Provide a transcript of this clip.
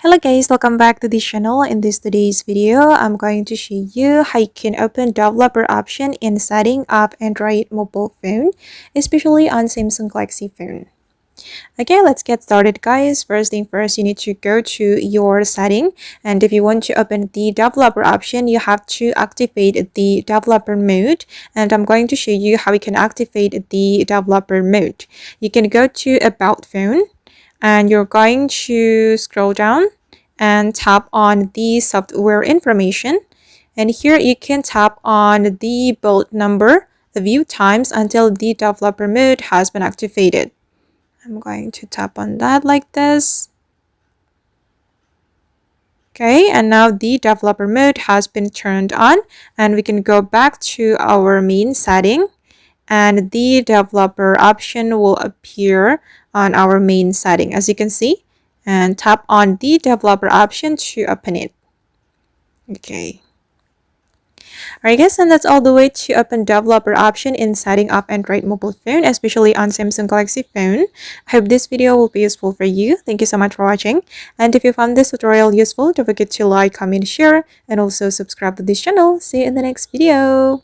Hello guys, welcome back to this channel. In today's video, I'm going to show you how you can open developer option in setting up Android mobile phone, especially on Samsung Galaxy phone. Okay, let's get started guys. First thing first, you need to go to your setting, and if you want to open the developer option, you have to activate the developer mode, and I'm going to show you how you can activate the developer mode. You can go to about phone, and you're going to scroll down and tap on the software information, and here you can tap on the build number a few times until the developer mode has been activated. I'm going to tap on that like this. Okay, and now the developer mode has been turned on, and we can go back to our main setting, and the developer option will appear on our main setting as you can see, and tap on the developer option to open it. Okay. Alright guys, and that's all the way to open developer option in setting up Android mobile phone, especially on Samsung Galaxy phone. I hope this video will be useful for you. Thank you so much for watching. And if you found this tutorial useful, don't forget to like, comment, share, and also subscribe to this channel. See you in the next video.